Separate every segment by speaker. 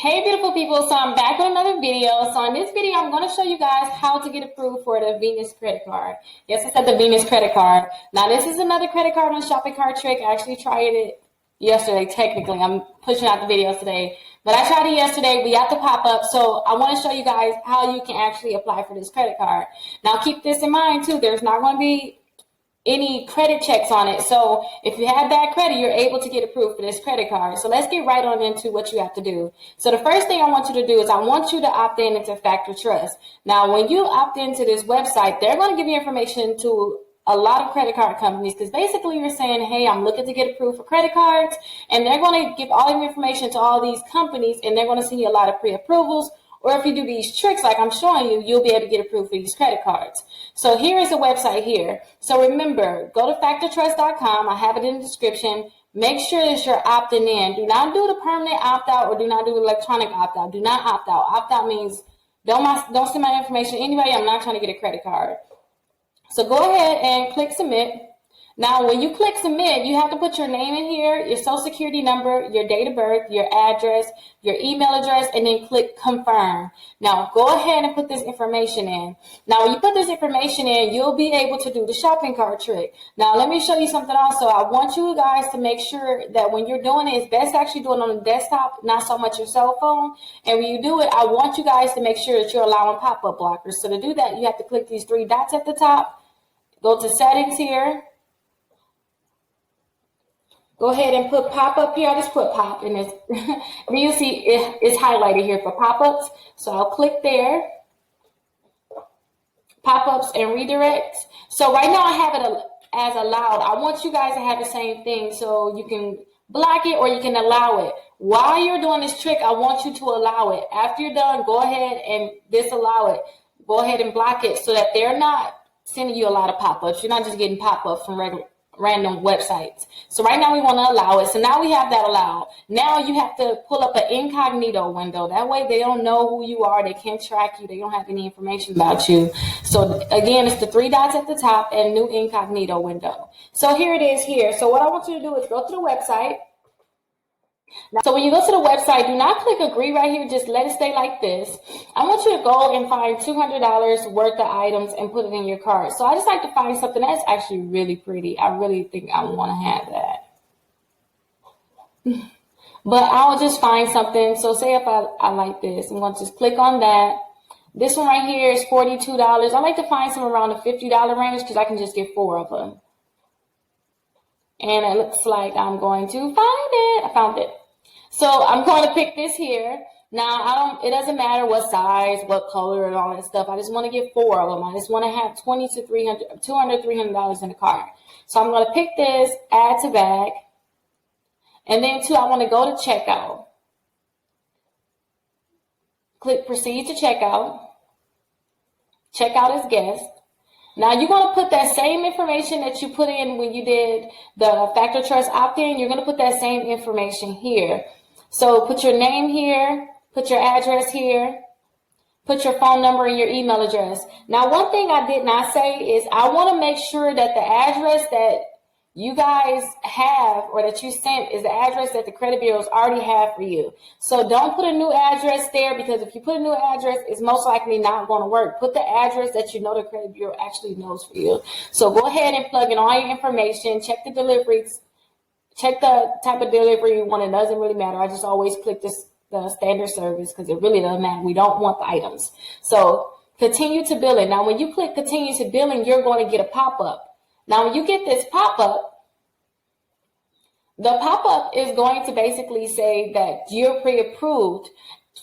Speaker 1: Hey beautiful people, so I'm back with another video. So in this video, I'm going to show you guys how to get approved for the Venus credit card. Yes, I said the Venus credit card. Now this is another credit card on Shopping Cart Trick. I actually tried it yesterday, technically. I'm pushing out the videos today. But I tried it yesterday. We got the pop-up. So I want to show you guys how you can actually apply for this credit card. Now keep this in mind too. There's not going to be any credit checks on it. So if you have bad credit, you're able to get approved for this credit card. So let's get right on into what you have to do. So the first thing I want you to do is I want you to opt in into Factor Trust. Now, when you opt into this website, they're going to give you information to a lot of credit card companies because basically you're saying, hey, I'm looking to get approved for credit cards, and they're going to give all your information to all these companies, and they're going to send you a lot of pre-approvals. Or if you do these tricks like I'm showing you, you'll be able to get approved for these credit cards. So here is the website here. So remember, go to factortrust.com. I have it in the description. Make sure that you're opting in. Do not do the permanent opt-out or do not do electronic opt-out. Do not opt out. Opt-out means don't send my information to anybody. I'm not trying to get a credit card. So go ahead and click submit. Now, when you click submit, you have to put your name in here, your social security number, your date of birth, your address, your email address, and then click confirm. Now, go ahead and put this information in. Now, when you put this information in, you'll be able to do the shopping cart trick. Now, let me show you something also. I want you guys to make sure that when you're doing it, it's best actually doing it on the desktop, not so much your cell phone. And when you do it, I want you guys to make sure that you're allowing pop-up blockers. So to do that, you have to click these three dots at the top, go to settings here. Go ahead and put pop-up here. I just put pop in this. And you see it's highlighted here for pop-ups. So I'll click there. Pop-ups and redirects. So right now I have it as allowed. I want you guys to have the same thing. So you can block it or you can allow it. While you're doing this trick, I want you to allow it. After you're done, go ahead and disallow it. Go ahead and block it so that they're not sending you a lot of pop-ups. You're not just getting pop-ups from random websites. So right now we want to allow it. So now we have that allowed. Now you have to pull up an incognito window. That way they don't know who you are. They can't track you. They don't have any information about you. So again, it's the three dots at the top and new incognito window. So here it is here. So what I want you to do is go to the website. Now, so when you go to the website, do not click agree right here. Just let it stay like this. I want you to go and find $200 worth of items and put it in your cart. So I just like to find something that's actually really pretty. I really think I want to have that. But I'll just find something. So say if I like this, I'm going to just click on that. This one right here is $42. I like to find some around the $50 range because I can just get 4 of them. And it looks like I'm going to find it. I found it. So I'm going to pick this here. Now, it doesn't matter what size, what color, and all that stuff. I just want to get 4 of them. I just want to have $200, $300 in the cart. So I'm going to pick this, add to bag. And then, I want to go to checkout. Click proceed to checkout. Checkout as guest. Now, you're going to put that same information that you put in when you did the Factor Trust opt-in. You're going to put that same information here. So put your name here, put your address here, put your phone number and your email address. Now, one thing I did not say is I want to make sure that the address that you guys have or that you sent is the address that the credit bureaus already have for you. So don't put a new address there because if you put a new address, it's most likely not going to work. Put the address that you know the credit bureau actually knows for you. So go ahead and plug in all your information, check the deliveries, check the type of delivery you want. It doesn't really matter. I just always click the standard service because it really doesn't matter. We don't want the items. So continue to billing. Now, when you click continue to billing, you're going to get a pop-up. Now, when you get this pop-up, the pop-up is going to basically say that you're pre-approved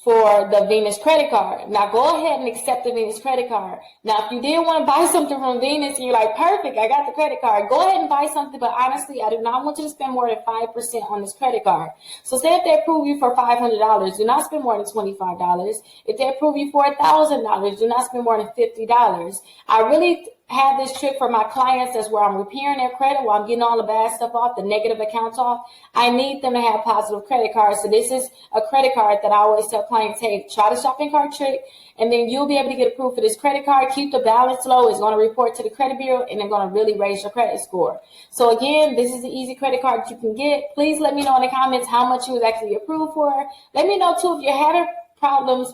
Speaker 1: for the Venus credit card. Now, go ahead and accept the Venus credit card. Now, if you didn't want to buy something from Venus and you're like, perfect, I got the credit card, go ahead and buy something. But honestly, I do not want you to spend more than 5% on this credit card. So say if they approve you for $500, do not spend more than $25. If they approve you for $1,000, do not spend more than $50. I really have this trick for my clients that's where I'm repairing their credit, while I'm getting all the bad stuff off, the negative accounts off. I need them to have positive credit cards. So this is a credit card that I always tell clients, hey, try the shopping cart trick, and then you'll be able to get approved for this credit card. Keep the balance low. It's going to report to the credit bureau, and they're going to really raise your credit score. So again, this is the easy credit card that you can get. Please let me know in the comments how much you was actually approved for. Let me know too if you're having problems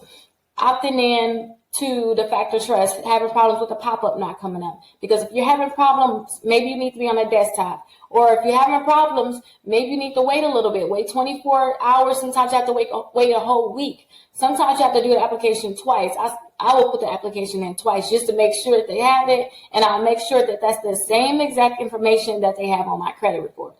Speaker 1: opting in to the Factor Trust, having problems with the pop-up not coming up. Because if you're having problems, maybe you need to be on a desktop. Or if you're having problems, maybe you need to wait a little bit. Wait 24 hours. Sometimes you have to wait a whole week. Sometimes you have to do the application twice. I will put the application in twice just to make sure that they have it. And I'll make sure that that's the same exact information that they have on my credit report.